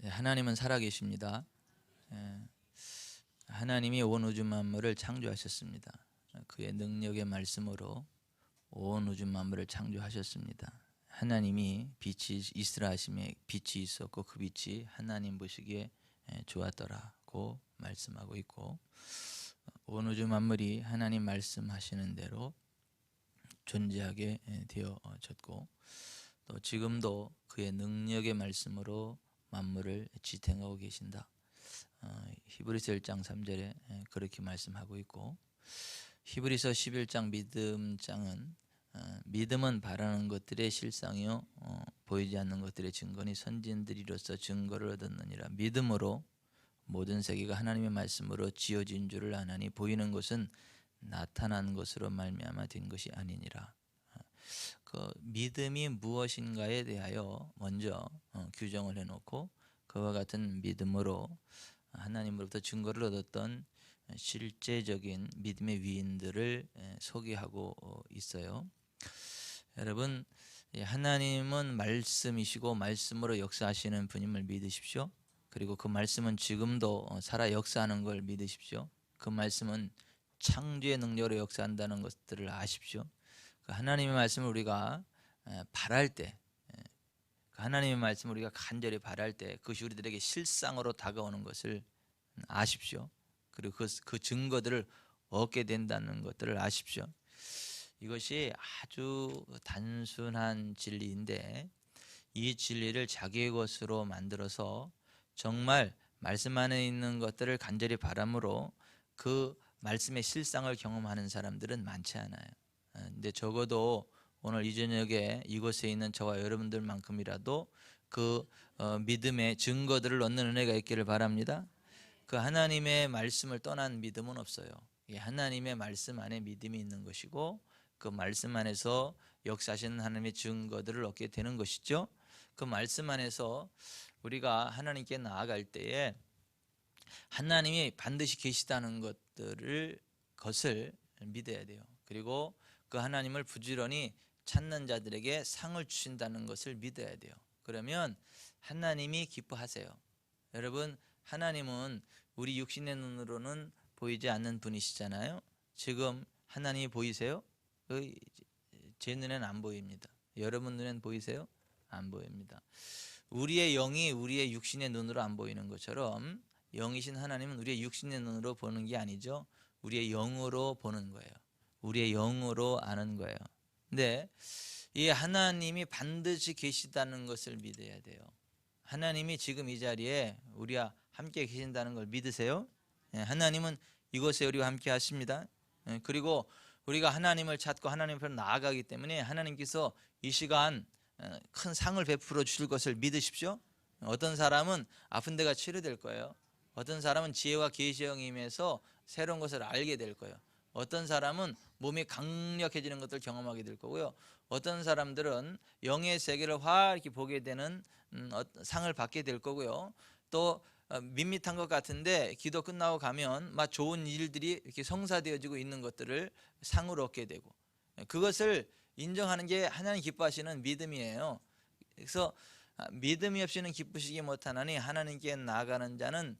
하나님은 살아계십니다. 하나님이 온 우주 만물을 창조하셨습니다. 그의 능력의 말씀으로 온 우주 만물을 창조하셨습니다. 하나님이 빛이 있으라 하심에 빛이 있었고 그 빛이 하나님 보시기에 좋았더라고 말씀하고 있고, 온 우주 만물이 하나님 말씀하시는 대로 존재하게 되어졌고, 또 지금도 그의 능력의 말씀으로 만물을 지탱하고 계신다. 히브리서 1장 3절에 그렇게 말씀하고 있고, 히브리서 11장 믿음장은 믿음은 바라는 것들의 실상이요 보이지 않는 것들의 증거니 선진들이로서 증거를 얻었느니라. 믿음으로 모든 세계가 하나님의 말씀으로 지어진 줄을 아나니 보이는 것은 나타난 것으로 말미암아 된 것이 아니니라. 그 믿음이 무엇인가에 대하여 먼저 규정을 해놓고, 그와 같은 믿음으로 하나님으로부터 증거를 얻었던 실제적인 믿음의 위인들을 소개하고 있어요. 여러분, 하나님은 말씀이시고 말씀으로 역사하시는 분임을 믿으십시오. 그리고 그 말씀은 지금도 살아 역사하는 걸 믿으십시오. 그 말씀은 창조의 능력으로 역사한다는 것들을 아십시오. 그 하나님의 말씀을 우리가 바랄 때, 하나님의 말씀을 우리가 간절히 바랄 때 그것이 우리들에게 실상으로 다가오는 것을 아십시오. 그리고 그 증거들을 얻게 된다는 것들을 아십시오. 이것이 아주 단순한 진리인데, 이 진리를 자기의 것으로 만들어서 정말 말씀 안에 있는 것들을 간절히 바람으로 그 말씀의 실상을 경험하는 사람들은 많지 않아요. 근데 적어도 오늘 이 저녁에 이곳에 있는 저와 여러분들만큼이라도 그 믿음의 증거들을 얻는 은혜가 있기를 바랍니다. 그 하나님의 말씀을 떠난 믿음은 없어요. 하나님의 말씀 안에 믿음이 있는 것이고, 그 말씀 안에서 역사하시는 하나님의 증거들을 얻게 되는 것이죠. 그 말씀 안에서 우리가 하나님께 나아갈 때에 하나님이 반드시 계시다는 것을 믿어야 돼요. 그리고 그 하나님을 부지런히 찾는 자들에게 상을 주신다는 것을 믿어야 돼요. 그러면 하나님이 기뻐하세요. 여러분, 하나님은 우리 육신의 눈으로는 보이지 않는 분이시잖아요. 지금 하나님이 보이세요? 제 눈에는 안 보입니다. 여러분 눈에는 보이세요? 안 보입니다. 우리의 영이 우리의 육신의 눈으로 안 보이는 것처럼 영이신 하나님은 우리의 육신의 눈으로 보는 게 아니죠. 우리의 영으로 보는 거예요. 우리의 영으로 아는 거예요. 근데 이 하나님이 반드시 계시다는 것을 믿어야 돼요. 하나님이 지금 이 자리에 우리와 함께 계신다는 걸 믿으세요? 하나님은 이곳에 우리와 함께 하십니다. 그리고 우리가 하나님을 찾고 하나님 앞으로 나아가기 때문에 하나님께서 이 시간 큰 상을 베풀어 주실 것을 믿으십시오. 어떤 사람은 아픈 데가 치료될 거예요. 어떤 사람은 지혜와 계시의 영이 임해서 새로운 것을 알게 될 거예요. 어떤 사람은 몸이 강력해지는 것을 경험하게 될 거고요. 어떤 사람들은 영의 세계를 활기 보게 되는 상을 받게 될 거고요. 또 밋밋한 것 같은데 기도 끝나고 가면 막 좋은 일들이 이렇게 성사되어지고 있는 것들을 상으로 얻게 되고, 그것을 인정하는 게 하나님 기뻐하시는 믿음이에요. 그래서 믿음이 없이는 기쁘시기 못하나니 하나님께 나아가는 자는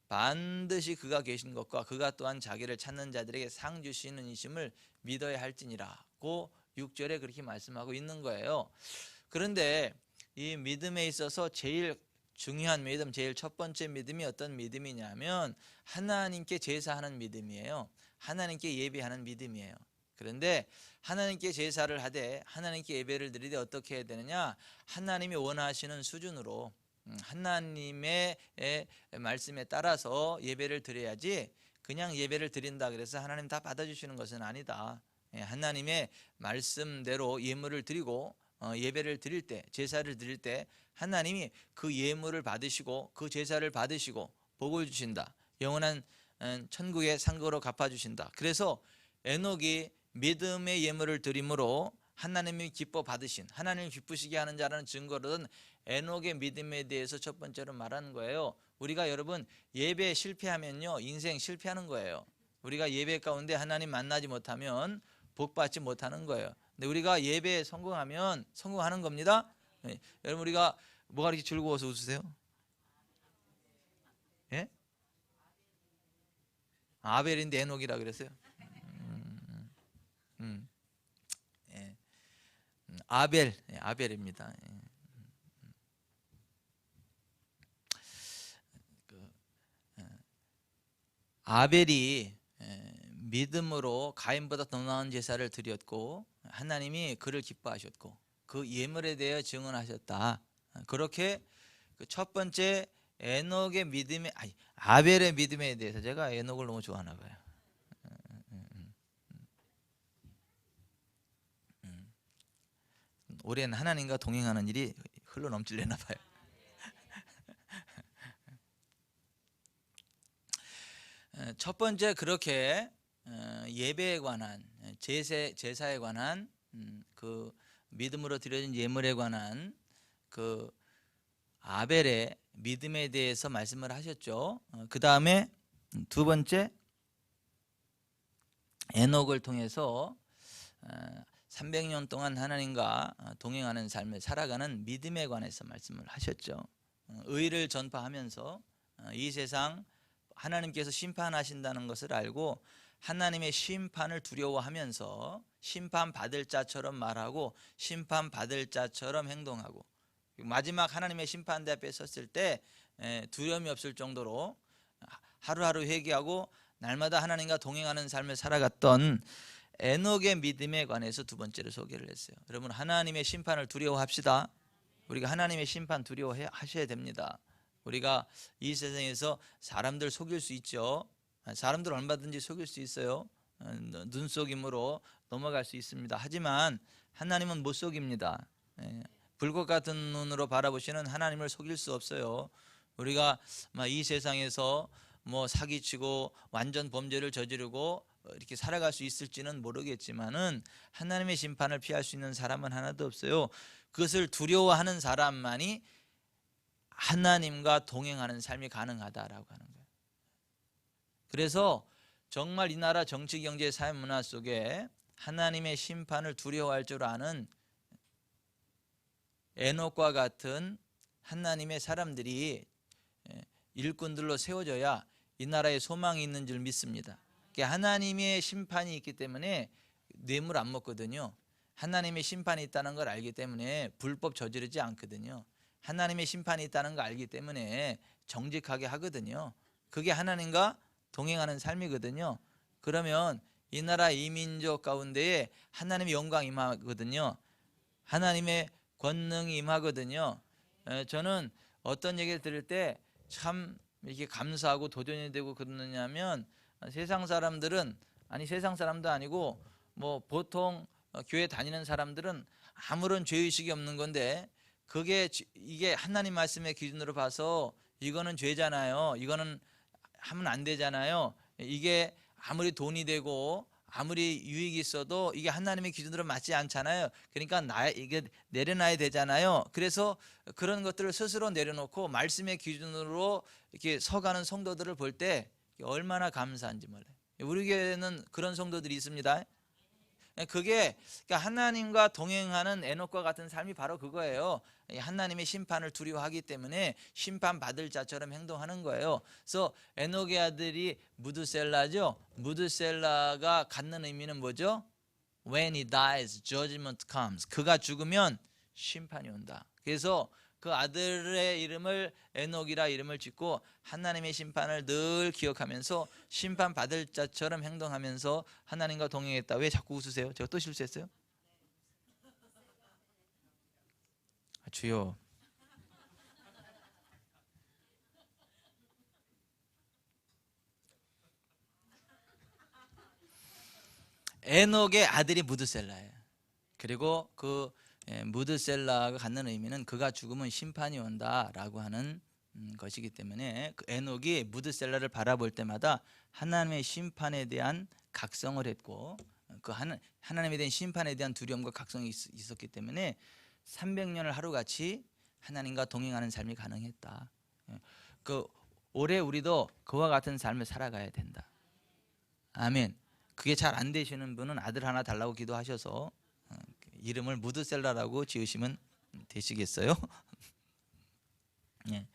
반드시 그가 계신 것과 그가 또한 자기를 찾는 자들에게 상 주시는 이심을 믿어야 할지니라고 6절에 그렇게 말씀하고 있는 거예요. 그런데 이 믿음에 있어서 제일 중요한 믿음, 제일 첫 번째 믿음이 어떤 믿음이냐면 하나님께 제사하는 믿음이에요. 하나님께 예배하는 믿음이에요. 그런데 하나님께 제사를 하되 하나님께 예배를 드리되 어떻게 해야 되느냐? 하나님이 원하시는 수준으로 하나님의 말씀에 따라서 예배를 드려야지, 그냥 예배를 드린다 그래서 하나님 다 받아주시는 것은 아니다. 하나님의 말씀대로 예물을 드리고 예배를 드릴 때, 제사를 드릴 때 하나님이 그 예물을 받으시고 그 제사를 받으시고 복을 주신다. 영원한 천국의 상급으로 갚아주신다. 그래서 에녹이 믿음의 예물을 드림으로 하나님이 기뻐 받으신, 하나님을 기쁘시게 하는 자라는 증거로는 에녹의 믿음에 대해서 첫 번째로 말하는 거예요. 우리가 여러분 예배에 실패하면요 인생 실패하는 거예요. 우리가 예배 가운데 하나님 만나지 못하면 복 받지 못하는 거예요. 근데 우리가 예배에 성공하면 성공하는 겁니다. 여러분, 우리가 뭐가 이렇게 즐거워서 웃으세요? 아벨인데 에녹이라 그랬어요. 예. 아벨, 예, 아벨입니다. 예. 그, 아벨이 믿음으로 가인보다 더 나은 제사를 드렸고 하나님이 그를 기뻐하셨고 그 예물에 대해 증언하셨다. 그렇게 그 첫 번째 에녹의 믿음에 아벨의 믿음에 대해서 제가 에녹을 너무 좋아하나 봐요. 올해는 하나님과 동행하는 일이 흘러 넘치려나 봐요. 첫 번째 그렇게 예배에 관한 제사에 관한 그 믿음으로 드려진 예물에 관한 그 아벨의 믿음에 대해서 말씀을 하셨죠. 그 다음에 두 번째 에녹을 통해서 300년 동안 하나님과 동행하는 삶을 살아가는 믿음에 관해서 말씀을 하셨죠. 의를 전파하면서 이 세상 하나님께서 심판하신다는 것을 알고 하나님의 심판을 두려워하면서 심판받을 자처럼 말하고 심판받을 자처럼 행동하고 마지막 하나님의 심판대 앞에 섰을 때 두려움이 없을 정도로 하루하루 회개하고 날마다 하나님과 동행하는 삶을 살아갔던 에녹의 믿음에 관해서 두 번째로 소개를 했어요. 여러분 하나님의 심판을 두려워합시다. 우리가 하나님의 심판 두려워하셔야 됩니다. 우리가 이 세상에서 사람들 속일 수 있죠. 사람들 얼마든지 속일 수 있어요. 눈속임으로 넘어갈 수 있습니다. 하지만 하나님은 못 속입니다. 불꽃 같은 눈으로 바라보시는 하나님을 속일 수 없어요. 우리가 이 세상에서 뭐 사기치고 완전 범죄를 저지르고 이렇게 살아갈 수 있을지는 모르겠지만은 하나님의 심판을 피할 수 있는 사람은 하나도 없어요. 그것을 두려워하는 사람만이 하나님과 동행하는 삶이 가능하다라고 하는 거예요. 그래서 정말 이 나라 정치, 경제, 사회, 문화 속에 하나님의 심판을 두려워할 줄 아는 에녹과 같은 하나님의 사람들이 일꾼들로 세워져야 이 나라에 소망이 있는 줄 믿습니다. 하나님의 심판이 있기 때문에 뇌물 안 먹거든요. 하나님의 심판이 있다는 걸 알기 때문에 불법 저지르지 않거든요. 하나님의 심판이 있다는 걸 알기 때문에 정직하게 하거든요. 그게 하나님과 동행하는 삶이거든요. 그러면 이 나라 이민족 가운데에 하나님의 영광 임하거든요. 하나님의 권능이 임하거든요. 저는 어떤 얘기를 들을 때 참 이렇게 감사하고 도전이 되고 그러느냐면 세상 사람들은 세상 사람도 아니고 뭐 보통 교회 다니는 사람들은 아무런 죄의식이 없는 건데 이게 하나님 말씀의 기준으로 봐서 이거는 죄잖아요. 이거는 하면 안 되잖아요. 이게 아무리 돈이 되고 아무리 유익이 있어도 이게 하나님의 기준으로 맞지 않잖아요. 그러니까 이게 내려놔야 되잖아요. 그래서 그런 것들을 스스로 내려놓고 말씀의 기준으로 이렇게 서가는 성도들을 볼 때 얼마나 감사한지 몰라요. 우리 교회는 그런 성도들이 있습니다. 그게 하나님과 동행하는 에녹과 같은 삶이 바로 그거예요. 하나님의 심판을 두려워하기 때문에 심판받을 자처럼 행동하는 거예요. 그래서 에녹의 아들이 무드셀라죠. 무드셀라가 갖는 의미는 뭐죠? When he dies, judgment comes. 그가 죽으면 심판이 온다. 그래서 그 아들의 이름을 에녹이라 이름을 짓고 하나님의 심판을 늘 기억하면서 심판받을 자처럼 행동하면서 하나님과 동행했다. 왜 자꾸 웃으세요? 제가 또 실수했어요? 주여. 에녹의 아들이 무드셀라예요. 그리고 그 무드셀라가 갖는 의미는 그가 죽으면 심판이 온다라고 하는 것이기 때문에 그 에녹이 무드셀라를 바라볼 때마다 하나님의 심판에 대한 각성을 했고 그 하나님에 대한 심판에 대한 두려움과 각성이 있었기 때문에 300년을 하루같이 하나님과 동행하는 삶이 가능했다. 그 올해 우리도 그와 같은 삶을 살아가야 된다. 아멘. 그게 잘 안 되시는 분은 아들 하나 달라고 기도하셔서 이름을 무드셀라라고 지으시면 되시겠어요? 예.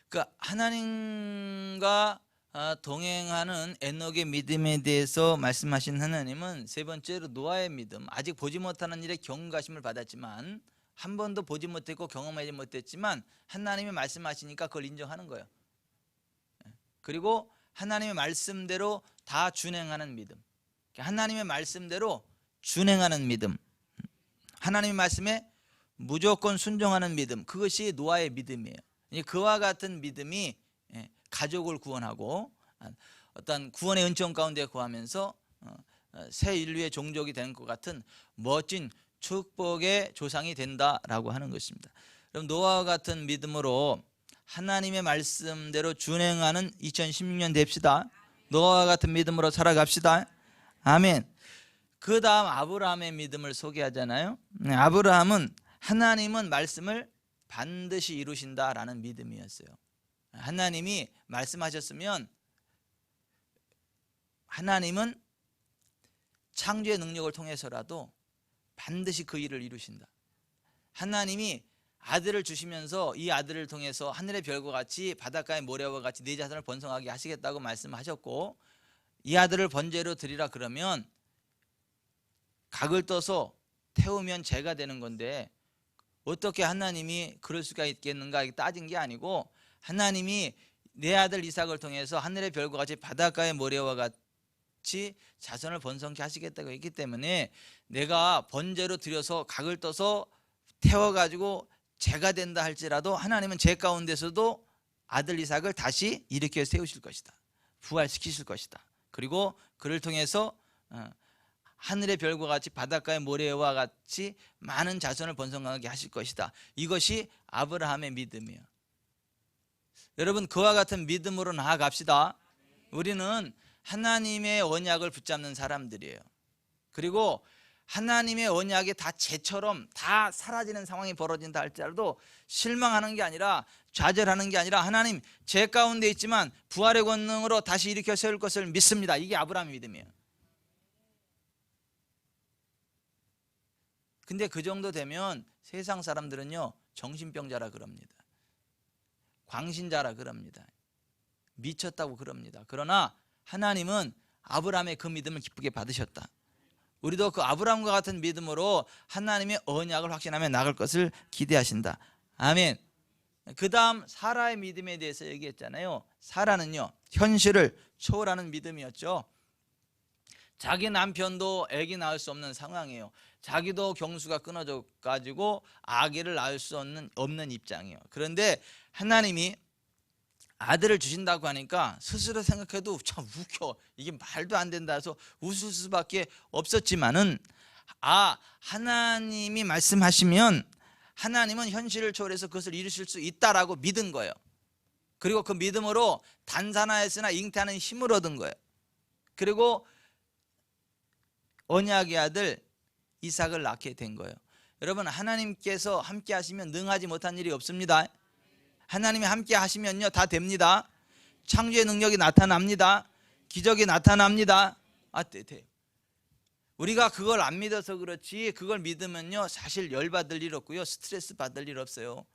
그러니까 하나님과 동행하는 에녹의 믿음에 대해서 말씀하신 하나님은 세 번째로 노아의 믿음, 아직 보지 못하는 일에 경각심을 받았지만, 한 번도 보지 못했고 경험하지 못했지만 하나님이 말씀하시니까 그걸 인정하는 거예요. 그리고 하나님의 말씀대로 다 준행하는 믿음, 하나님의 말씀대로 준행하는 믿음, 하나님의 말씀에 무조건 순종하는 믿음, 그것이 노아의 믿음이에요. 그와 같은 믿음이 가족을 구원하고 어떤 구원의 은총 가운데 거하면서 새 인류의 종족이 되는 것 같은 멋진 축복의 조상이 된다라고 하는 것입니다. 그럼 노아와 같은 믿음으로 하나님의 말씀대로 준행하는 2016년 됩시다. 노아와 같은 믿음으로 살아갑시다. 아멘. 그 다음 아브라함의 믿음을 소개하잖아요. 아브라함은 하나님은 말씀을 반드시 이루신다라는 믿음이었어요. 하나님이 말씀하셨으면 하나님은 창조의 능력을 통해서라도 반드시 그 일을 이루신다. 하나님이 아들을 주시면서 이 아들을 통해서 하늘의 별과 같이 바닷가의 모래와 같이 네 자손을 번성하게 하시겠다고 말씀하셨고, 이 아들을 번제로 드리라 그러면 각을 떠서 태우면 죄가 되는 건데 어떻게 하나님이 그럴 수가 있겠는가 따진 게 아니고, 하나님이 내 아들 이삭을 통해서 하늘의 별과 같이 바닷가의 모래와 같이 자손을 번성케 하시겠다고 했기 때문에 내가 번제로 드려서 각을 떠서 태워가지고 죄가 된다 할지라도 하나님은 죄 가운데서도 아들 이삭을 다시 일으켜 세우실 것이다. 부활시키실 것이다. 그리고 그를 통해서 하늘의 별과 같이 바닷가의 모래와 같이 많은 자손을 번성하게 하실 것이다. 이것이 아브라함의 믿음이에요. 여러분, 그와 같은 믿음으로 나아갑시다. 우리는 하나님의 언약을 붙잡는 사람들이에요. 그리고 하나님의 언약이 다 죄처럼 다 사라지는 상황이 벌어진다 할지라도 실망하는 게 아니라, 좌절하는 게 아니라, 하나님 죄 가운데 있지만 부활의 권능으로 다시 일으켜 세울 것을 믿습니다. 이게 아브라함의 믿음이에요. 근데 그 정도 되면 세상 사람들은요, 정신병자라 그럽니다. 광신자라 그럽니다. 미쳤다고 그럽니다. 그러나 하나님은 아브라함의 그 믿음을 기쁘게 받으셨다. 우리도 그 아브라함과 같은 믿음으로 하나님의 언약을 확신하며 나갈 것을 기대하신다. 아멘. 그 다음 사라의 믿음에 대해서 얘기했잖아요. 사라는요, 현실을 초월하는 믿음이었죠. 자기 남편도 아기 낳을 수 없는 상황이에요. 자기도 경수가 끊어져 가지고 아기를 낳을 수 없는 입장이에요. 그런데 하나님이 아들을 주신다고 하니까 스스로 생각해도 참 웃겨, 이게 말도 안 된다 해서 웃을 수밖에 없었지만은, 하나님이 말씀하시면 하나님은 현실을 초월해서 그것을 이루실 수 있다라고 믿은 거예요. 그리고 그 믿음으로 단산하였으나 잉태하는 힘을 얻은 거예요. 그리고 언약의 아들 이삭을 낳게 된 거예요. 여러분, 하나님께서 함께 하시면 능하지 못한 일이 없습니다. 하나님이 함께 하시면요, 다 됩니다. 창조의 능력이 나타납니다. 기적이 나타납니다. 돼. 우리가 그걸 안 믿어서 그렇지, 그걸 믿으면요 사실 열받을 일 없고요, 스트레스 받을 일 없어요.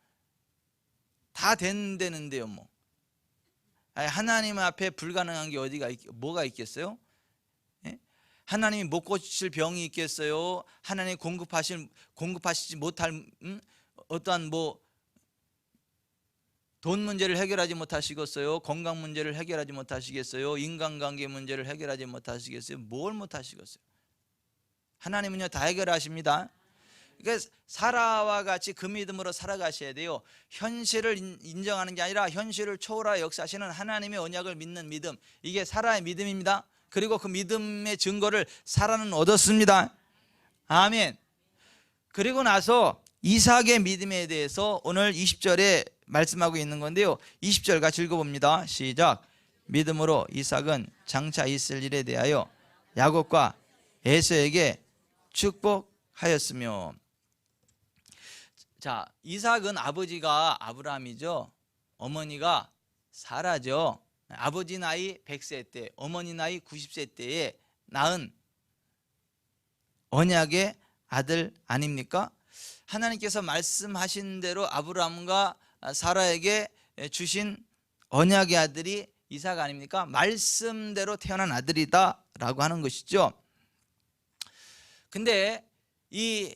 다 된다는데요. 뭐 하나님 앞에 불가능한 게 뭐가 있겠어요? 하나님이 못 고칠 병이 있겠어요? 하나님이 공급하시지 못할 어떠한 돈 문제를 해결하지 못하시겠어요? 건강 문제를 해결하지 못하시겠어요? 인간관계 문제를 해결하지 못하시겠어요? 뭘 못하시겠어요? 하나님은요 다 해결하십니다. 그러니까 사라와 같이 그 믿음으로 살아가셔야 돼요. 현실을 인정하는 게 아니라 현실을 초월하여 역사하시는 하나님의 언약을 믿는 믿음, 이게 사라의 믿음입니다. 그리고 그 믿음의 증거를 사라는 얻었습니다. 아멘. 그리고 나서 이삭의 믿음에 대해서 오늘 20절에 말씀하고 있는 건데요, 20절 같이 읽어봅니다. 시작. 믿음으로 이삭은 장차 있을 일에 대하여 야곱과 에서에게 축복하였으며. 자, 이삭은 아버지가 아브라함이죠. 어머니가 사라죠. 아버지 나이 100세 때, 어머니 나이 90세 때에 낳은 언약의 아들 아닙니까? 하나님께서 말씀하신 대로 아브라함과 사라에게 주신 언약의 아들이 이삭 아닙니까? 말씀대로 태어난 아들이다라고 하는 것이죠. 근데 이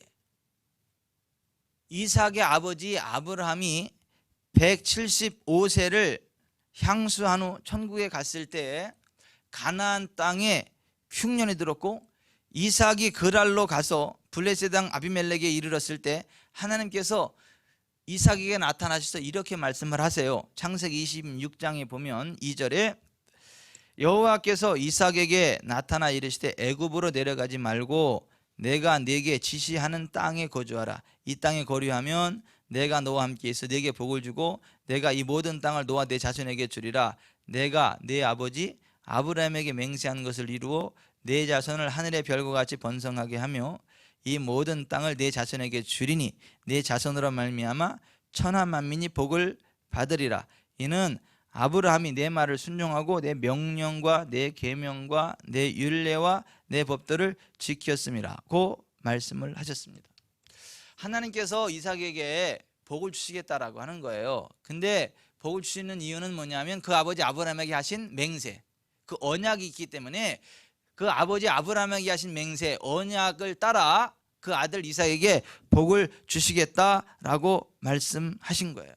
이삭의 아버지 아브라함이 175세를 향수한 후 천국에 갔을 때 가나안 땅에 흉년이 들었고 이삭이 그랄로 가서 블레셋 왕 아비멜렉에 이르렀을 때 하나님께서 이삭에게 나타나셔서 이렇게 말씀을 하세요. 창세기 26장에 보면 2절에 여호와께서 이삭에게 나타나 이르시되 애굽으로 내려가지 말고 내가 네게 지시하는 땅에 거주하라. 이 땅에 거류하면 내가 너와 함께 있어 네게 복을 주고 내가 이 모든 땅을 너와 내 자손에게 주리라. 내가 네 아버지 아브라함에게 맹세한 것을 이루어 내 자손을 하늘의 별과 같이 번성하게 하며 이 모든 땅을 내 자손에게 주리니 내 자손으로 말미암아 천하 만민이 복을 받으리라. 이는 아브라함이 내 말을 순종하고 내 명령과 내 계명과 내 율례와 내 법도를 지켰음이라고 말씀을 하셨습니다. 하나님께서 이삭에게 복을 주시겠다라고 하는 거예요. 근데 복을 주시는 이유는 뭐냐면 그 아버지 아브라함에게 하신 맹세, 그 언약이 있기 때문에 그 아버지 아브라함에게 하신 맹세, 언약을 따라 그 아들 이삭에게 복을 주시겠다라고 말씀하신 거예요.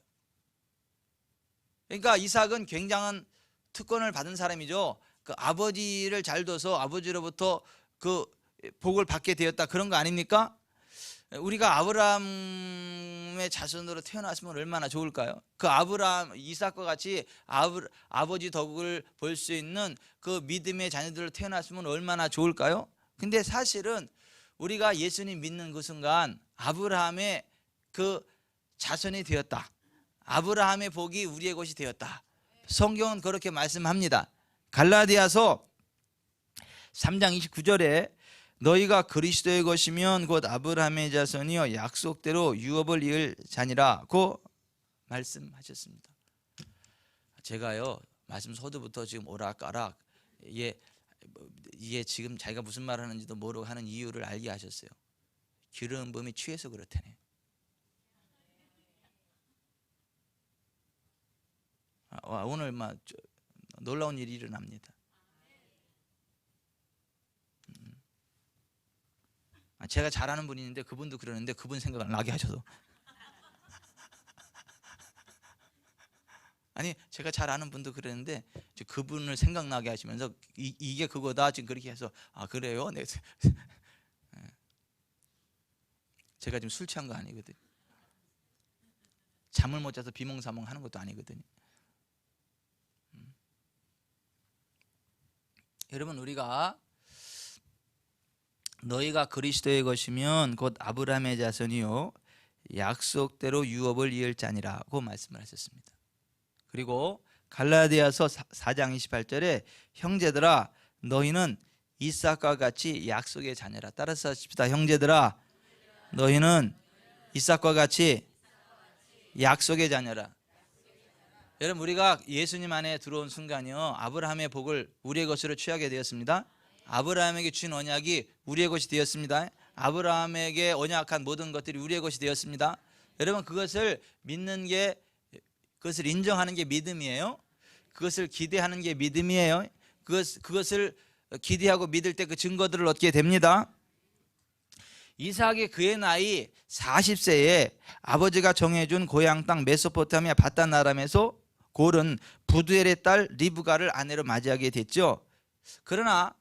그러니까 이삭은 굉장한 특권을 받은 사람이죠. 그 아버지를 잘 둬서 아버지로부터 그 복을 받게 되었다, 그런 거 아닙니까? 우리가 아브라함의 자손으로 태어났으면 얼마나 좋을까요? 그 아브라함, 이삭과 같이 아버지 덕을 볼 수 있는 그 믿음의 자녀들로 태어났으면 얼마나 좋을까요? 근데 사실은 우리가 예수님 믿는 그 순간 아브라함의 그 자손이 되었다, 아브라함의 복이 우리의 것이 되었다. 성경은 그렇게 말씀합니다. 갈라디아서 3장 29절에 너희가 그리스도의 것이면 곧 아브라함의 자손이여 약속대로 유업을 이을 자니라고 말씀하셨습니다. 제가요 말씀 서두부터 지금 오락가락 이게 지금 자기가 무슨 말 하는지도 모르고 하는 이유를 알게 하셨어요. 기름 부음이 취해서 그렇다네. 오늘 막 놀라운 일이 일어납니다. 제가 잘 아는 분이 있는데 그분도 그러는데 그분 생각을 나게 하셔서 아니 제가 잘 아는 분도 그러는데 그분을 생각나게 하시면서 이게 그거다 지금 그렇게 해서 아 그래요? 네. 제가 지금 술 취한 거 아니거든요. 잠을 못 자서 비몽사몽 하는 것도 아니거든요. 여러분 우리가 너희가 그리스도의 것이면 곧 아브라함의 자손이요 약속대로 유업을 이을 자니라고 말씀을 하셨습니다. 그리고 갈라디아서 4장 28절에 형제들아 너희는 이삭과 같이 약속의 자녀라. 따라서 하십시다. 형제들아 너희는 이삭과 같이 약속의 자녀라. 여러분 우리가 예수님 안에 들어온 순간이요 아브라함의 복을 우리의 것으로 취하게 되었습니다. 아브라함에게 주신 언약이 우리의 것이 되었습니다. 아브라함에게 언약한 모든 것들이 우리의 것이 되었습니다. 여러분 그것을 믿는 게, 그것을 인정하는 게 믿음이에요. 그것을 기대하는 게 믿음이에요. 그것을 기대하고 믿을 때 그 증거들을 얻게 됩니다. 이삭이 그의 나이 40세에 아버지가 정해준 고향 땅 메소포타미아 바단 아람에서 고른 부두엘의 딸 리브가를 아내로 맞이하게 됐죠. 그러나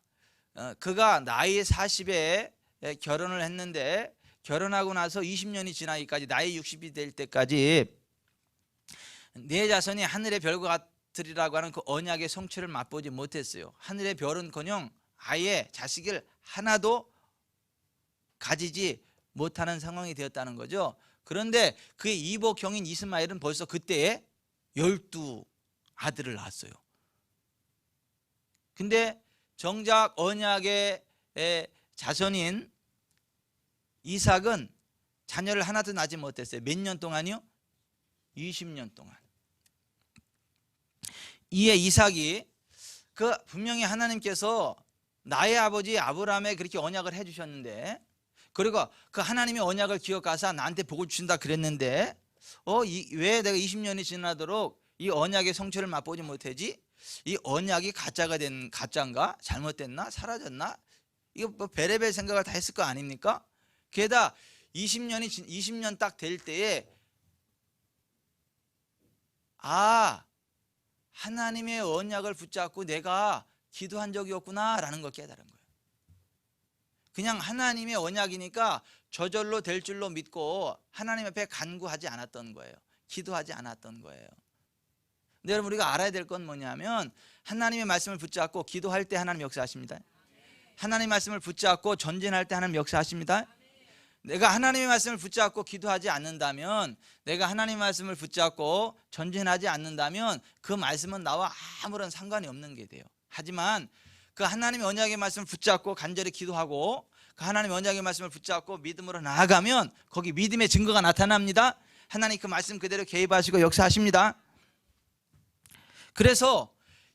그가 나이 40에 결혼을 했는데 결혼하고 나서 20년이 지나기까지 나이 60이 될 때까지 내 자손이 하늘의 별과 같으리라고 하는 그 언약의 성취를 맛보지 못했어요. 하늘의 별은커녕 아예 자식을 하나도 가지지 못하는 상황이 되었다는 거죠. 그런데 그의 이복형인 이스마엘은 벌써 그때에 12아들을 낳았어요. 근데 정작 언약의 자손인 이삭은 자녀를 하나도 낳지 못했어요. 몇 년 동안이요? 20년 동안. 이에 이삭이 분명히 하나님께서 나의 아버지 아브라함에 그렇게 언약을 해주셨는데 그리고 그 하나님의 언약을 기억하사 나한테 복을 주신다 그랬는데 왜 내가 20년이 지나도록 이 언약의 성취를 맛보지 못하지 이 언약이 가짜인가 잘못됐나 사라졌나 이거 뭐 베레벨 생각을 다 했을 거 아닙니까? 게다가 20년 딱 될 때에 하나님의 언약을 붙잡고 내가 기도한 적이 없구나 라는 걸 깨달은 거예요. 그냥 하나님의 언약이니까 저절로 될 줄로 믿고 하나님 앞에 간구하지 않았던 거예요. 기도하지 않았던 거예요. 근데 여러분 우리가 알아야 될 건 뭐냐면 하나님의 말씀을 붙잡고 기도할 때 하나님 역사하십니다. 하나님의 말씀을 붙잡고 전진할 때 하나님 역사하십니다. 내가 하나님의 말씀을 붙잡고 기도하지 않는다면, 내가 하나님의 말씀을 붙잡고 전진하지 않는다면 그 말씀은 나와 아무런 상관이 없는 게 돼요. 하지만 그 하나님의 언약의 말씀을 붙잡고 간절히 기도하고 그 하나님의 언약의 말씀을 붙잡고 믿음으로 나아가면 거기 믿음의 증거가 나타납니다. 하나님 그 말씀 그대로 개입하시고 역사하십니다. 그래서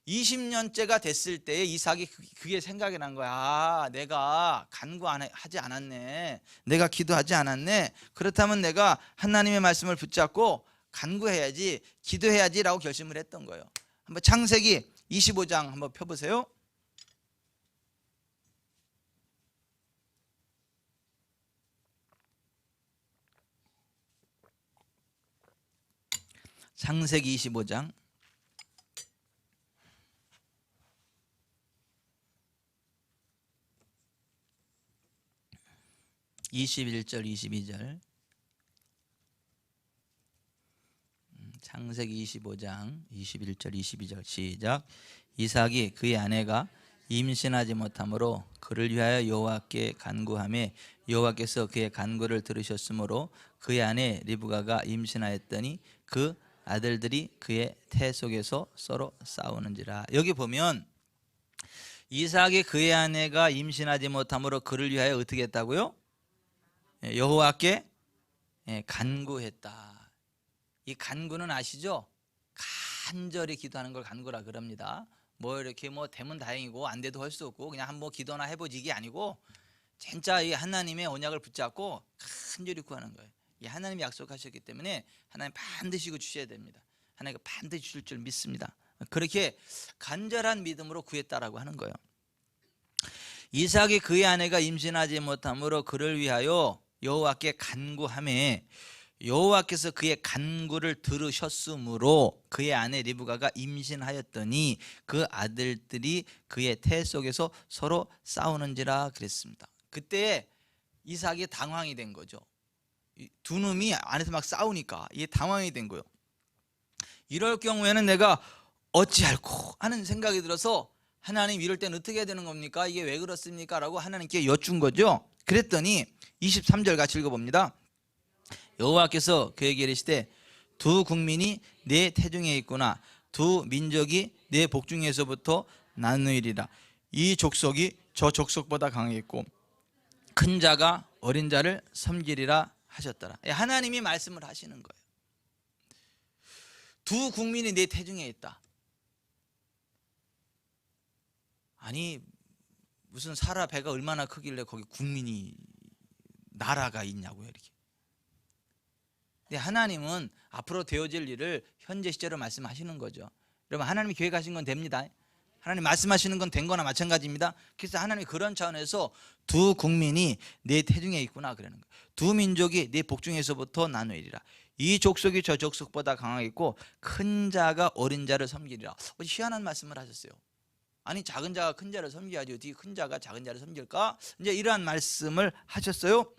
20년째가 됐을 때 이삭이 그게 생각이 난 거야. 내가 간구하지 않았네. 내가 기도하지 않았네. 그렇다면 내가 하나님의 말씀을 붙잡고 간구해야지, 기도해야지라고 결심을 했던 거예요. 한번 창세기 25장 한번 펴보세요. 창세기 25장 21절 22절. 창세기 25장 21절 22절 시작. 이삭이 그의 아내가 임신하지 못하므로 그를 위하여 여호와께 간구하매 여호와께서 그의 간구를 들으셨으므로 그의 아내 리브가가 임신하였더니 그 아들들이 그의 태 속에서 서로 싸우는지라. 여기 보면 이삭이 그의 아내가 임신하지 못하므로 그를 위하여 어떻게 했다고요? 여호와께 간구했다. 이 간구는 아시죠? 간절히 기도하는 걸 간구라 그럽니다. 뭐 이렇게 뭐 되면 다행이고 안 돼도 할 수 없고 그냥 한번 기도나 해보지 이게 아니고 진짜 이 하나님의 언약을 붙잡고 간절히 구하는 거예요. 이 하나님이 약속하셨기 때문에 하나님 반드시 주셔야 됩니다. 하나님이 반드시 주실 줄 믿습니다. 그렇게 간절한 믿음으로 구했다라고 하는 거예요. 이삭이 그의 아내가 임신하지 못하므로 그를 위하여 여호와께 간구하매 여호와께서 그의 간구를 들으셨으므로 그의 아내 리브가가 임신하였더니 그 아들들이 그의 태 속에서 서로 싸우는지라 그랬습니다. 그때 이삭이 당황이 된 거죠. 두 놈이 안에서 막 싸우니까 이게 당황이 된 거예요. 이럴 경우에는 내가 어찌할꼬 하는 생각이 들어서 하나님 이럴 때는 어떻게 해야 되는 겁니까? 이게 왜 그렇습니까? 라고 하나님께 여쭌 거죠. 그랬더니 23절 같이 읽어봅니다. 여호와께서 그에게 이르시되 두 국민이 내 태중에 있구나. 두 민족이 내 복중에서부터 나누리라. 이 족속이 저 족속보다 강하겠고 큰 자가 어린 자를 섬기리라 하셨더라. 하나님이 말씀을 하시는 거예요. 두 국민이 내 태중에 있다. 아니 무슨 사라 배가 얼마나 크길래 거기 국민이 나라가 있냐고요 이렇게. 근데 하나님은 앞으로 되어질 일을 현재 시제로 말씀하시는 거죠. 여러분 하나님이 계획하신 건 됩니다. 하나님 말씀하시는 건 된 거나 마찬가지입니다. 그래서 하나님이 그런 차원에서 두 국민이 내 태중에 있구나 그러는 거예요. 두 민족이 내 복중에서부터 나누리라. 이 족속이 저 족속보다 강하겠고 큰 자가 어린 자를 섬기리라. 희한한 말씀을 하셨어요. 아니 작은 자가 큰 자를 섬겨야지 어떻게 큰 자가 작은 자를 섬길까? 이제 이러한 말씀을 하셨어요.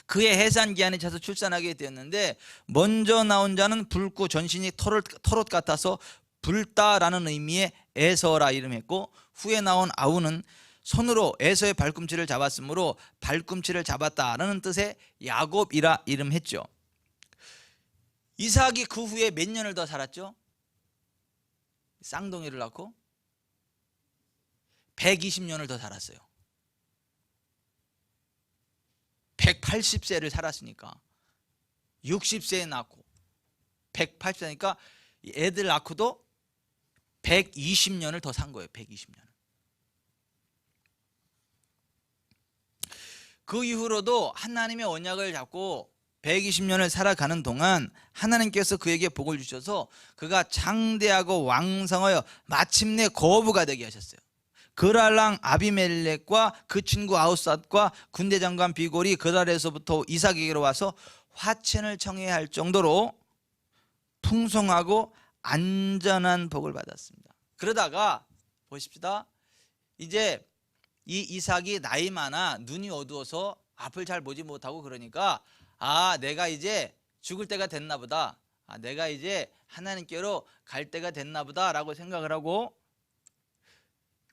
그의 해산 기한이 차서 출산하게 되었는데 먼저 나온 자는 붉고 전신이 털옷 같아서 붉다라는 의미의 에서라 이름했고 후에 나온 아우는 손으로 에서의 발꿈치를 잡았으므로 발꿈치를 잡았다라는 뜻의 야곱이라 이름했죠. 이삭이 그 후에 몇 년을 더 살았죠? 쌍둥이를 낳고 120년을 더 살았어요. 180세를 살았으니까 60세에 낳고 180세니까 애들 낳고도 120년을 더 산 거예요. 120년. 그 이후로도 하나님의 언약을 잡고 120년을 살아가는 동안 하나님께서 그에게 복을 주셔서 그가 장대하고 왕성하여 마침내 거부가 되게 하셨어요. 그랄랑 아비멜렉과 그 친구 아우삿과 군대 장관 비골이 그랄에서부터 이삭에게로 와서 화친을 청해야 할 정도로 풍성하고 안전한 복을 받았습니다. 그러다가 보십시다. 이제 이 이삭이 나이 많아 눈이 어두워서 앞을 잘 보지 못하고 그러니까 내가 이제 죽을 때가 됐나 보다. 내가 이제 하나님께로 갈 때가 됐나 보다 라고 생각을 하고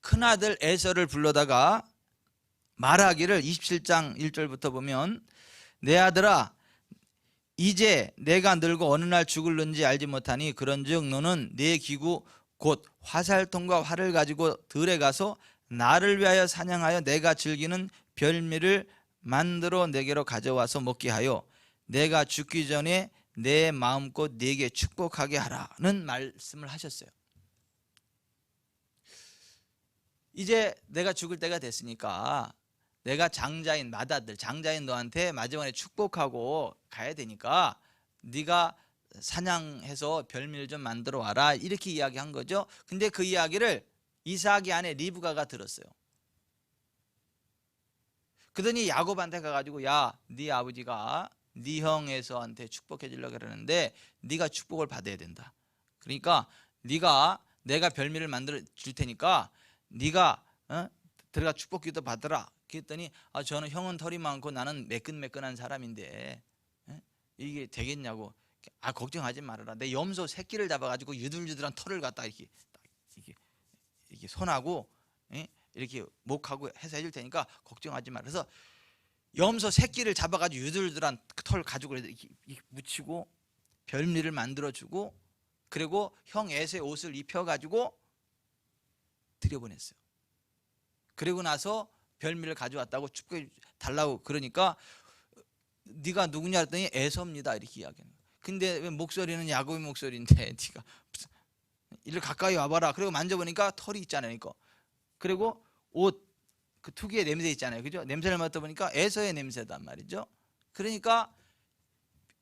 큰아들 에서를 불러다가 말하기를 27장 1절부터 보면 내 아들아 이제 내가 늙어 어느 날 죽을는지 알지 못하니 그런즉 너는 내 기구 곧 화살통과 활을 가지고 들에 가서 나를 위하여 사냥하여 내가 즐기는 별미를 만들어 내게로 가져와서 먹게 하여 내가 죽기 전에 내 마음껏 네게 축복하게 하라는 말씀을 하셨어요. 이제 내가 죽을 때가 됐으니까 내가 장자인 맏아들 장자인 너한테 마지막에 축복하고 가야 되니까 네가 사냥해서 별미를 좀 만들어 와라 이렇게 이야기한 거죠. 근데 그 이야기를 이삭이 아내 리브가가 들었어요. 그러더니 야곱한테 가가지고 야, 네 아버지가 네 형 에서한테 축복해 주려고 그러는데 네가 축복을 받아야 된다. 그러니까 내가 별미를 만들어 줄 테니까 네가 들어가 축복기도 받으라. 그랬더니 저는 형은 털이 많고 나는 매끈매끈한 사람인데 이게 되겠냐고. 걱정하지 말아라. 내 염소 새끼를 잡아가지고 유들유들한 털을 갖다 이렇게 손하고 이렇게 목하고 해서 해줄 테니까 걱정하지 마라. 그래서 염소 새끼를 잡아가지고 유들유들한 털 가지고 이렇게 묻히고 별미를 만들어주고 그리고 형 에서의 옷을 입혀가지고 들여보냈어요. 그리고 나서 별미를 가져왔다고 축복해 달라고 그러니까 네가 누구냐 했더니 에서입니다 이렇게 이야기하는 거예요. 근데 왜 목소리는 야곱의 목소리인데 네가 이를 가까이 와봐라. 그리고 만져보니까 털이 있잖아요. 그리고 옷 그 특유의 냄새 있잖아요. 그죠? 냄새를 맡아보니까 에서의 냄새단 말이죠. 그러니까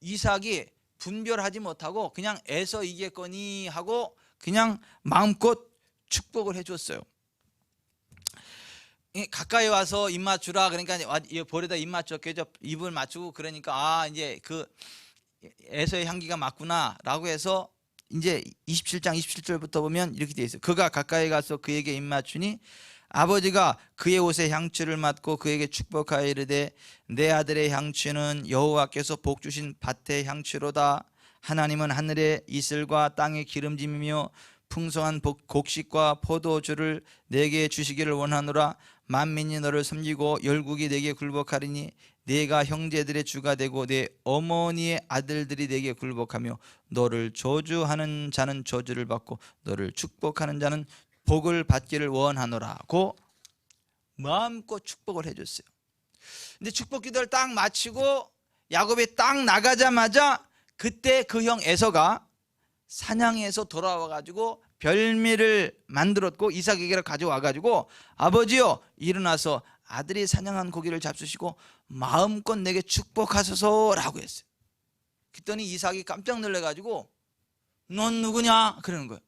이삭이 분별하지 못하고 그냥 에서 이겠거니 하고 그냥 마음껏 축복을 해줬어요. 가까이 와서 입 맞추라. 그러니까 볼에다 입 맞췄겠죠. 입을 맞추고 그러니까 이제 그 에서의 향기가 맞구나라고 해서 이제 27장 27절부터 보면 이렇게 되어 있어요. 그가 가까이 가서 그에게 입 맞추니 아버지가 그의 옷에 향취를 맡고 그에게 축복하여 이르되 내 아들의 향취는 여호와께서 복 주신 밭의 향취로다. 하나님은 하늘의 이슬과 땅의 기름짐이며 풍성한 곡식과 포도주를 내게 주시기를 원하노라. 만민이 너를 섬기고 열국이 내게 굴복하리니 네가 형제들의 주가 되고 내 어머니의 아들들이 내게 굴복하며 너를 저주하는 자는 저주를 받고 너를 축복하는 자는 복을 받기를 원하노라고 마음껏 축복을 해줬어요. 근데 축복 기도를 딱 마치고 야곱이 딱 나가자마자 그때 그 형 에서가 사냥해서 돌아와가지고 별미를 만들었고 이삭에게로 가져와가지고 아버지요 일어나서 아들이 사냥한 고기를 잡수시고 마음껏 내게 축복하소서라고 했어요. 그랬더니 이삭이 깜짝 놀라가지고 넌 누구냐 그러는 거예요.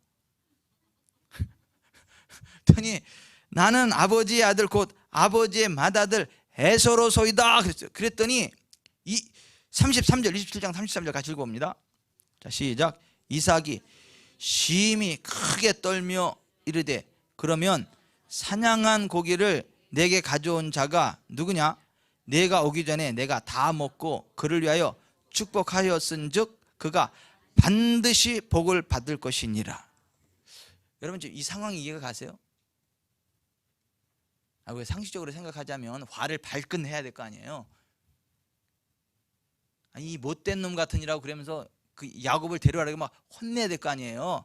그랬더니 나는 아버지의 아들 곧 아버지의 맏아들 에서로소이다 그랬어요. 그랬더니 33절 27장 33절 같이 읽어봅니다. 자 시작. 이삭이 심히 크게 떨며 이르되 그러면 사냥한 고기를 내게 가져온 자가 누구냐? 내가 오기 전에 내가 다 먹고 그를 위하여 축복하였은즉 그가 반드시 복을 받을 것이니라. 여러분 지금 이 상황이 이해가 가세요? 왜 상식적으로 생각하자면 화를 발끈해야 될 거 아니에요. 이 못된 놈 같으니라고 그러면서 그 야곱을 데려가라고 막 혼내야 될 거 아니에요.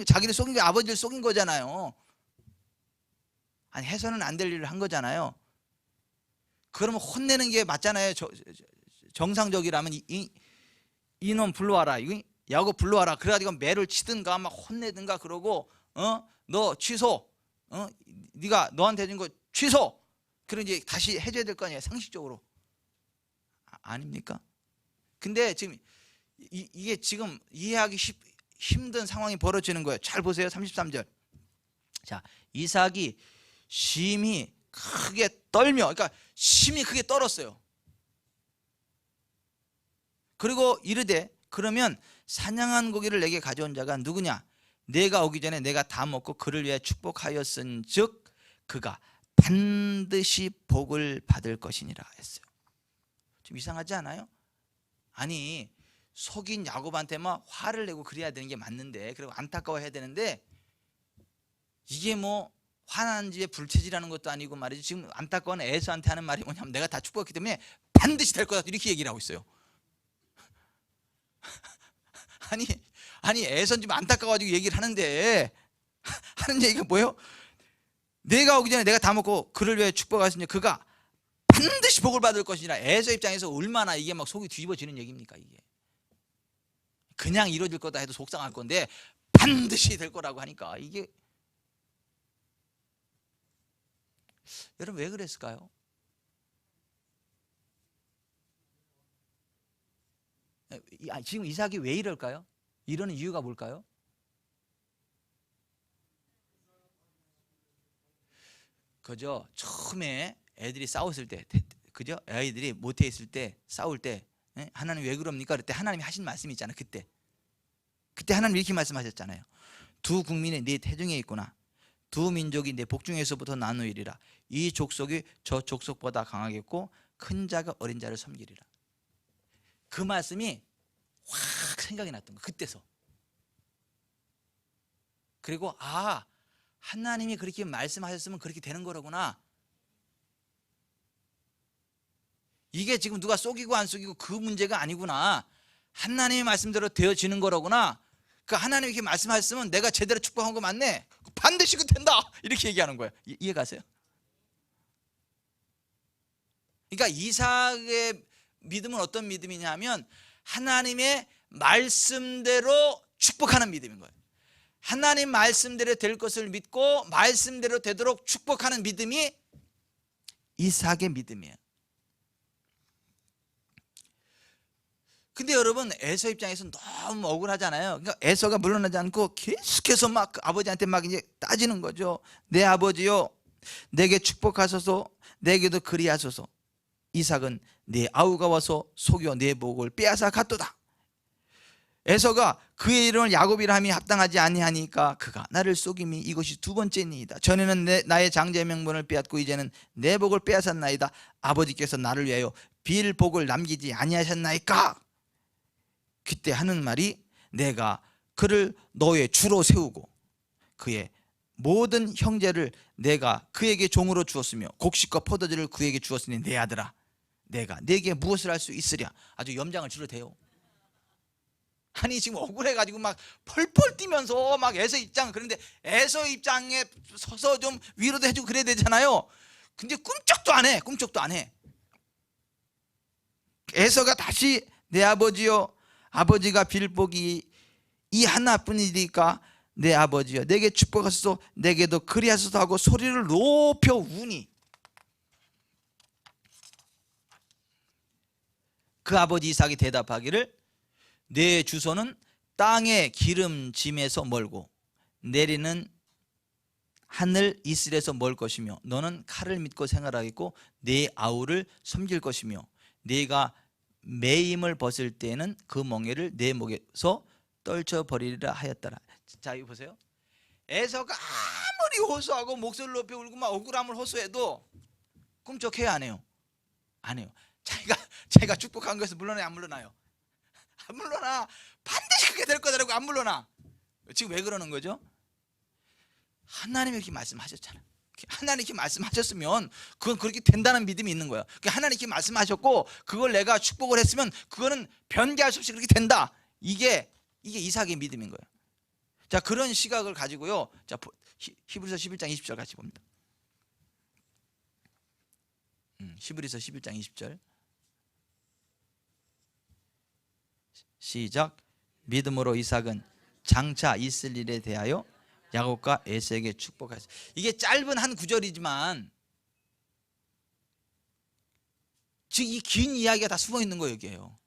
자기를 속인 게 아버지를 속인 거잖아요. 해서는 안 될 일을 한 거잖아요. 그러면 혼내는 게 맞잖아요. 정상적이라면 이놈 불러와라. 야곱 불러와라. 그래가지고 매를 치든가 막 혼내든가 그러고 너 취소. 네가 너한테 준 거 취소. 그럼 이제 다시 해줘야 될 거 아니에요. 상식적으로. 아닙니까? 근데 지금 이게 지금 이해하기 힘든 상황이 벌어지는 거예요. 잘 보세요. 33절. 자, 이삭이 심히 크게 떨며, 그러니까 심히 크게 떨었어요. 그리고 이르되 그러면 사냥한 고기를 내게 가져온 자가 누구냐? 내가 오기 전에 내가 다 먹고 그를 위해 축복하였은즉 그가 반드시 복을 받을 것이니라 했어요. 좀 이상하지 않아요? 아니, 속인 야곱한테 막 화를 내고 그래야 되는 게 맞는데, 그리고 안타까워해야 되는데, 이게 뭐 화난 집에 불체지라는 것도 아니고 말이지. 지금 안타까운 에서한테 하는 말이 뭐냐면 내가 다 축복했기 때문에 반드시 될 거다, 이렇게 얘기를 하고 있어요. 아니 에서는 지금 안타까워가지고 얘기를 하는데, 하는 얘기가 뭐예요? 내가 오기 전에 내가 다 먹고 그를 위해 축복하시니 그가 반드시 복을 받을 것이니라. 에서 입장에서 얼마나 이게 막 속이 뒤집어지는 얘기입니까? 이게 그냥 이루어질 거다 해도 속상할 건데 반드시 될 거라고 하니까, 이게 여러분 왜 그랬을까요? 지금 이삭이 왜 이럴까요? 이러는 이유가 뭘까요? 그죠? 처음에 애들이 싸웠을 때, 그죠? 아이들이 모태 있을 때 싸울 때, 하나님 왜 그럽니까? 그때 하나님이 하신 말씀이 있잖아요. 그때 하나님 이렇게 말씀하셨잖아요. 두 국민이 네 태중에 있구나. 두 민족이 내 복중에서부터 나누이리라. 이 족속이 저 족속보다 강하겠고 큰 자가 어린 자를 섬기리라. 그 말씀이 확 생각이 났던 거, 그때서. 그리고 하나님이 그렇게 말씀하셨으면 그렇게 되는 거라구나. 이게 지금 누가 속이고 안 속이고 그 문제가 아니구나. 하나님의 말씀대로 되어지는 거라구나. 그 하나님이 이렇게 말씀하셨으면 내가 제대로 축복한 거 맞네, 반드시 그 된다, 이렇게 얘기하는 거예요. 이해 가세요? 그러니까 이삭의 믿음은 어떤 믿음이냐면 하나님의 말씀대로 축복하는 믿음인 거예요. 하나님 말씀대로 될 것을 믿고 말씀대로 되도록 축복하는 믿음이 이삭의 믿음이에요. 근데 여러분, 에서 입장에서는 너무 억울하잖아요. 그러니까 에서가 물러나지 않고 계속해서 막 아버지한테 막 이제 따지는 거죠. 내 아버지요, 내게 축복하소서, 내게도 그리하소서. 이삭은 내 아우가 와서 속여 내 복을 빼앗아 갔도다. 에서가 그의 이름을 야곱이라 함이 합당하지 아니하니까 그가 나를 속임이 이것이 두 번째니이다. 전에는 나의 장자의 명분을 빼앗고 이제는 내 복을 빼앗았나이다. 아버지께서 나를 위하여 빌 복을 남기지 아니하셨나이까. 그때 하는 말이, 내가 그를 너의 주로 세우고 그의 모든 형제를 내가 그에게 종으로 주었으며 곡식과 포도주를 그에게 주었으니 내 아들아, 내가 내게 무엇을 할 수 있으랴. 아주 염장을 주로 대요. 아니, 지금 억울해가지고 막 펄펄 뛰면서 막 에서 입장, 그런데 에서 입장에 서서 좀 위로도 해주고 그래야 되잖아요. 근데 꿈쩍도 안 해. 에서가 다시 내 아버지여, 아버지가 빌 복이 이 하나뿐이니까 내 아버지여, 내게 축복하소서, 내게도 그리하소서 하고 소리를 높여 우니 그 아버지 이삭이 대답하기를, 내 주소는 땅의 기름짐에서 멀고 내리는 하늘 이슬에서 멀 것이며 너는 칼을 믿고 생활하겠고 내 아우를 섬길 것이며 네가 매임을 벗을 때에는 그 멍에를 내 목에서 떨쳐버리리라 하였더라. 자, 이거 보세요. 에서가 아무리 호소하고 목소리를 높여 울고 막 억울함을 호소해도 꿈쩍해요, 안 해요? 안 해요. 자기가 축복한 것에서 물러나요, 안 물러나요? 안 물러나. 반드시 그렇게 될 거다라고 안 물러나. 지금 왜 그러는 거죠? 하나님이 이렇게 말씀하셨잖아요. 하나님 이렇게 말씀하셨으면 그건 그렇게 된다는 믿음이 있는 거예요. 하나님 이렇게 말씀하셨고 그걸 내가 축복을 했으면 그거는 변개할 수 없이 그렇게 된다. 이게 이삭의 믿음인 거예요. 자, 그런 시각을 가지고요. 자, 히브리서 11장 20절 같이 봅니다. 히브리서 11장 20절 시작. 믿음으로 이삭은 장차 있을 일에 대하여 야곱과 에서에게 축복하였어요. 이게 짧은 한 구절이지만 즉 이 긴 이야기가 다 숨어 있는 거예요, 여기에요.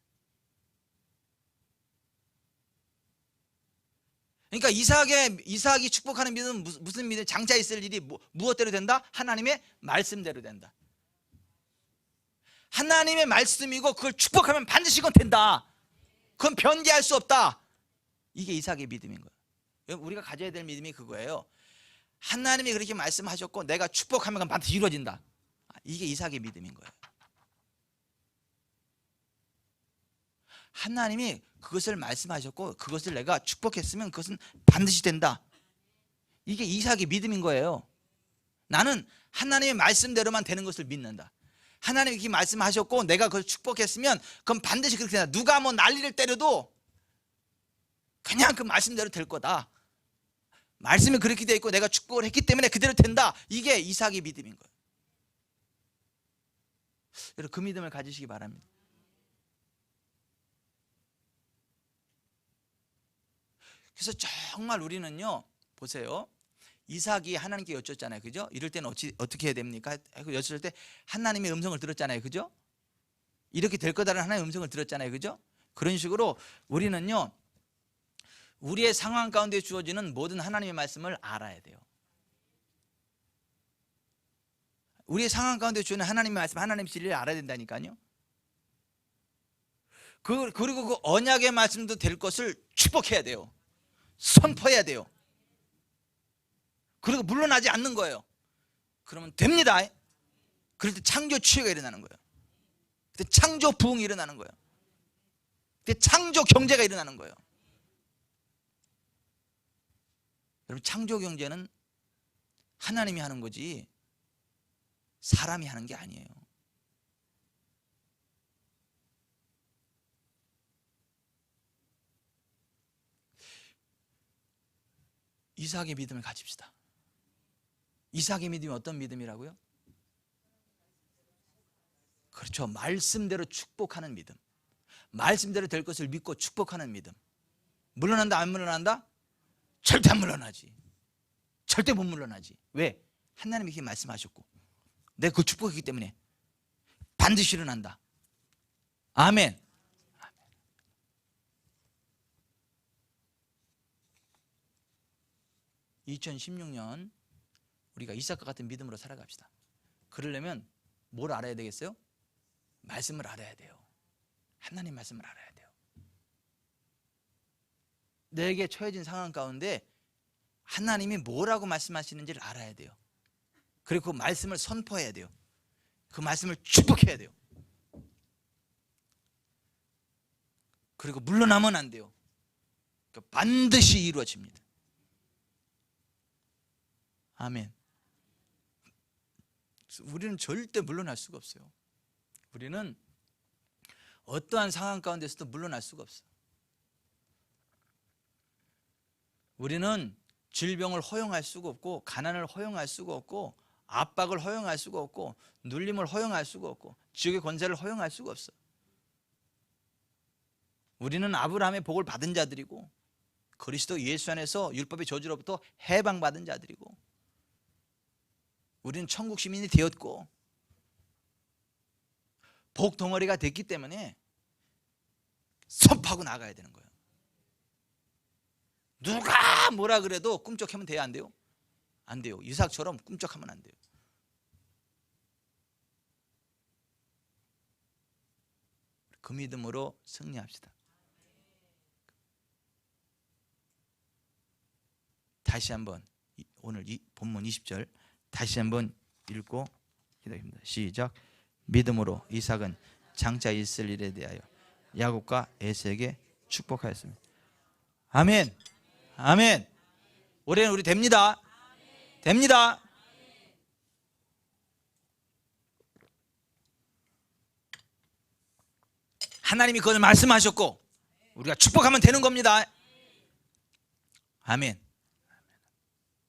그러니까 이삭이 축복하는 믿음은 무슨 믿음? 장차 있을 일이 무엇대로 된다? 하나님의 말씀대로 된다. 하나님의 말씀이고 그걸 축복하면 반드시 그건 된다. 그건 변개할 수 없다. 이게 이삭의 믿음인 거예요. 우리가 가져야 될 믿음이 그거예요. 하나님이 그렇게 말씀하셨고 내가 축복하면 그건 반드시 이루어진다. 이게 이삭의 믿음인 거예요. 하나님이 그것을 말씀하셨고 그것을 내가 축복했으면 그것은 반드시 된다. 이게 이삭의 믿음인 거예요. 나는 하나님의 말씀대로만 되는 것을 믿는다. 하나님이 이렇게 말씀하셨고 내가 그걸 축복했으면 그건 반드시 그렇게 된다. 누가 뭐 난리를 때려도 그냥 그 말씀대로 될 거다. 말씀이 그렇게 돼 있고 내가 축복을 했기 때문에 그대로 된다. 이게 이삭의 믿음인 거예요. 여러분 그 믿음을 가지시기 바랍니다. 그래서 정말 우리는요, 보세요. 이삭이 하나님께 여쭙잖아요, 그죠? 이럴 때는 어떻게 해야 됩니까? 여쭐 때 하나님의 음성을 들었잖아요, 그죠? 이렇게 될 거다라는 하나님의 음성을 들었잖아요, 그죠? 그런 식으로 우리는요, 우리의 상황 가운데 주어지는 모든 하나님의 말씀을 알아야 돼요. 우리의 상황 가운데 주어지는 하나님의 말씀, 하나님의 진리를 알아야 된다니까요. 그리고 그 언약의 말씀도 될 것을 축복해야 돼요. 선포해야 돼요. 그리고 물러나지 않는 거예요. 그러면 됩니다. 그럴 때 창조 치유가 일어나는 거예요. 그때 창조 부흥이 일어나는 거예요. 그때 창조 경제가 일어나는 거예요. 여러분 창조 경제는 하나님이 하는 거지 사람이 하는 게 아니에요. 이삭의 믿음을 가집시다. 이삭의 믿음이 어떤 믿음이라고요? 그렇죠. 말씀대로 축복하는 믿음. 말씀대로 될 것을 믿고 축복하는 믿음. 물러난다 안 물러난다? 절대 안 물러나지. 절대 못 물러나지. 왜? 하나님이 이렇게 말씀하셨고 내가 그 축복이기 때문에 반드시 일어난다. 아멘. 2016년 우리가 이삭과 같은 믿음으로 살아갑시다. 그러려면 뭘 알아야 되겠어요? 말씀을 알아야 돼요. 하나님 말씀을 알아야 돼요. 내게 처해진 상황 가운데 하나님이 뭐라고 말씀하시는지를 알아야 돼요. 그리고 그 말씀을 선포해야 돼요. 그 말씀을 축복해야 돼요. 그리고 물러나면 안 돼요. 반드시 이루어집니다. 아멘. 우리는 절대 물러날 수가 없어요. 우리는 어떠한 상황 가운데서도 물러날 수가 없어요. 우리는 질병을 허용할 수가 없고 가난을 허용할 수가 없고 압박을 허용할 수가 없고 눌림을 허용할 수가 없고 지옥의 권세를 허용할 수가 없어요. 우리는 아브라함의 복을 받은 자들이고 그리스도 예수 안에서 율법의 저주로부터 해방받은 자들이고 우리는 천국 시민이 되었고 복 덩어리가 됐기 때문에 선포하고 나가야 되는 거예요. 누가 뭐라 그래도 꿈쩍하면 돼요? 안 돼요? 안 돼요. 이삭처럼 꿈쩍하면 안 돼요. 그 믿음으로 승리합시다. 다시 한번 오늘 이 본문 20절 다시 한번 읽고 기도합니다. 시작. 믿음으로 이삭은 장차 있을 일에 대하여 야곱과 에서에게 축복하였습니다. 아멘. 아멘. 올해는 우리 됩니다. 됩니다. 하나님이 그걸 말씀하셨고 우리가 축복하면 되는 겁니다. 아멘.